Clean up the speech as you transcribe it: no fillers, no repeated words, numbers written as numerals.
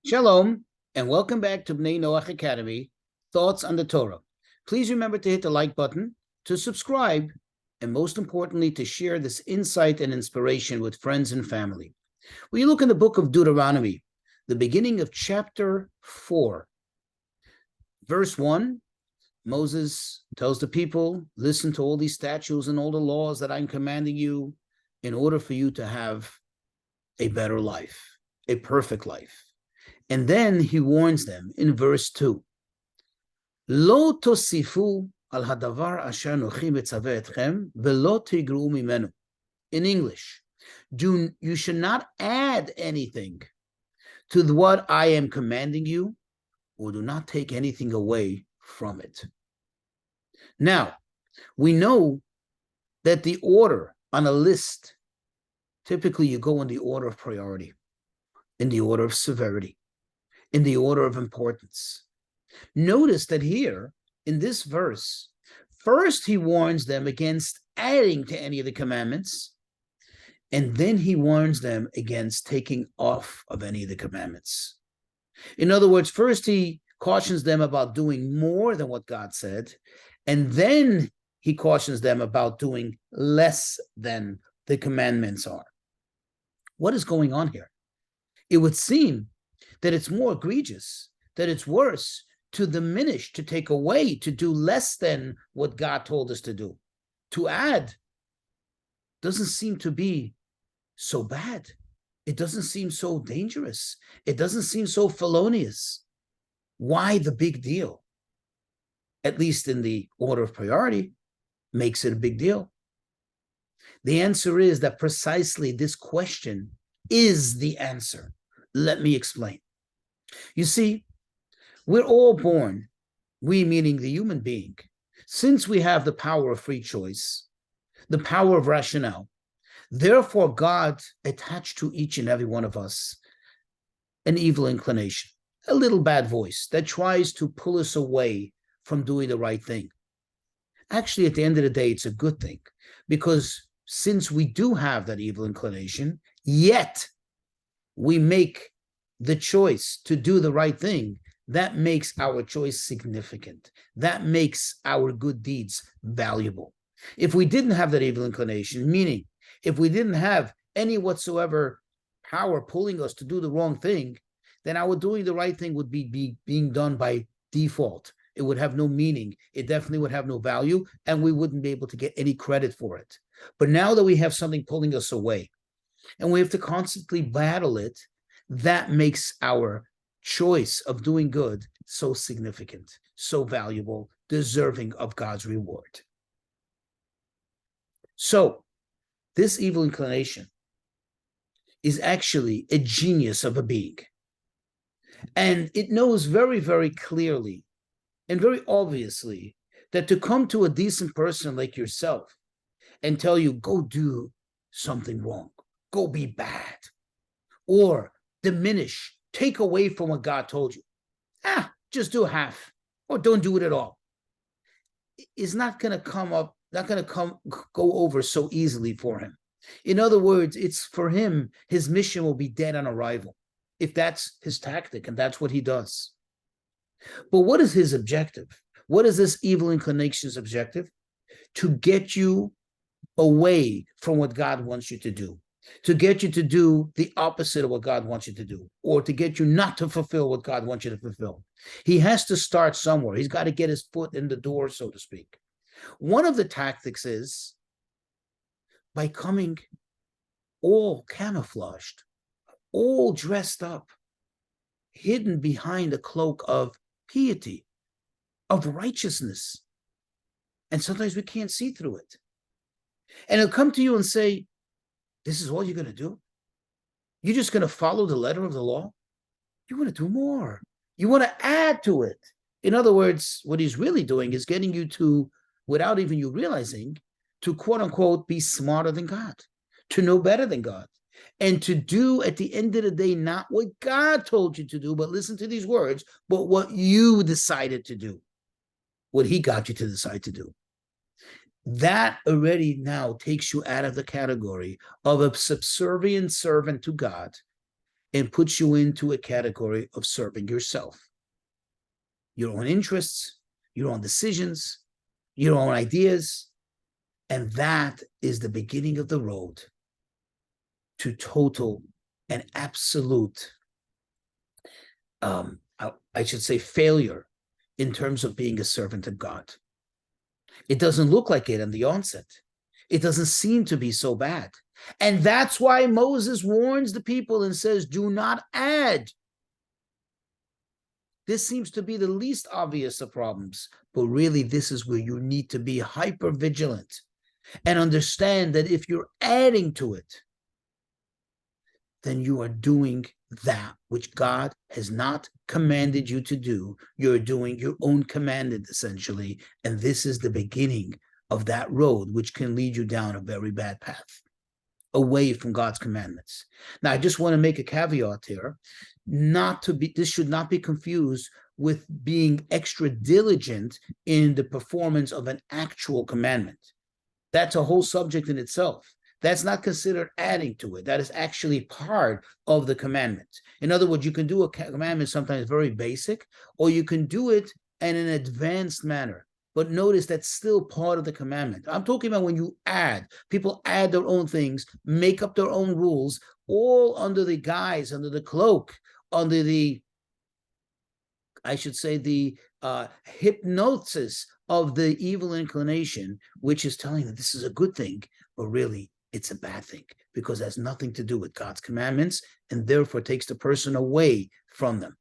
Shalom, and welcome back to Bnei Noach Academy, Thoughts on the Torah. Please remember to hit the like button, to subscribe, and most importantly, to share this insight and inspiration with friends and family. We look in the book of Deuteronomy, the beginning of chapter 4. Verse 1, Moses tells the people, listen to all these statutes and all the laws that I'm commanding you in order for you to have a better life, a perfect life. And then he warns them in verse 2, Lo tosifu al hadavar asher nochi metzaveh etchem velo tigru mimenu. In English, you should not add anything to what I am commanding you, or do not take anything away from it. Now, we know that the order on a list, typically you go in the order of priority, in the order of severity, in the order of importance. Notice that here, in this verse, first he warns them against adding to any of the commandments, and then he warns them against taking off of any of the commandments. In other words, first he cautions them about doing more than what God said, and then he cautions them about doing less than the commandments are. What is going on here? It would seem that it's more egregious, that it's worse to diminish, to take away, to do less than what God told us to do. To add doesn't seem to be so bad. It doesn't seem so dangerous. It doesn't seem so felonious. Why the big deal? At least in the order of priority, makes it a big deal. The answer is that precisely this question is the answer. Let me explain. You see, we're all born, we meaning the human being, since we have the power of free choice, the power of rationale. Therefore, God attached to each and every one of us an evil inclination, a little bad voice that tries to pull us away from doing the right thing. Actually, at the end of the day, it's a good thing, because since we do have that evil inclination, yet we make the choice to do the right thing, that makes our choice significant. That makes our good deeds valuable. If we didn't have that evil inclination, meaning if we didn't have any whatsoever power pulling us to do the wrong thing, then our doing the right thing would be being done by default. It would have no meaning. It definitely would have no value, and we wouldn't be able to get any credit for it. But now that we have something pulling us away, and we have to constantly battle it, that makes our choice of doing good so significant, so valuable, deserving of God's reward. So, this evil inclination is actually a genius of a being. And it knows very, very clearly and very obviously that to come to a decent person like yourself and tell you, go do something wrong, go be bad, or diminish, take away from what God told you, just do half, or don't do it at all, is not going to go over so easily for him. In other words, it's for him, his mission will be dead on arrival, if that's his tactic, and that's what he does. But what is his objective? What is this evil inclination's objective? To get you away from what God wants you to do, to get you to do the opposite of what God wants you to do, or to get you not to fulfill what God wants you to fulfill. He has to start somewhere. He's got to get his foot in the door, so to speak. One of the tactics is by coming all camouflaged, all dressed up, hidden behind a cloak of piety, of righteousness. And sometimes we can't see through it. And he'll come to you and say, this is all you're going to do? You're just going to follow the letter of the law? You want to do more. You want to add to it. In other words, what he's really doing is getting you to, without even you realizing, to quote unquote be smarter than God, to know better than God, and to do at the end of the day not what God told you to do, but listen to these words, but what you decided to do, what he got you to decide to do. That already now takes you out of the category of a subservient servant to God and puts you into a category of serving yourself, your own interests, your own decisions, your own ideas. And that is the beginning of the road to total and absolute, I should say, failure in terms of being a servant of God. It doesn't look like it in the onset. It doesn't seem to be so bad. And that's why Moses warns the people and says, do not add. This seems to be the least obvious of problems, but really this is where you need to be hyper vigilant and understand that if you're adding to it, then you are doing that which God has not commanded you to do. You're doing your own commanded, essentially, and this is the beginning of that road, which can lead you down a very bad path, away from God's commandments. Now, I just want to make a caveat here, this should not be confused with being extra diligent in the performance of an actual commandment. That's a whole subject in itself. That's not considered adding to it. That is actually part of the commandment. In other words, you can do a commandment sometimes very basic, or you can do it in an advanced manner. But notice that's still part of the commandment. I'm talking about when you add. People add their own things, make up their own rules, all under the guise, under the cloak, under the, I should say, the hypnosis of the evil inclination, which is telling that this is a good thing, but really it's a bad thing because it has nothing to do with God's commandments and therefore takes the person away from them.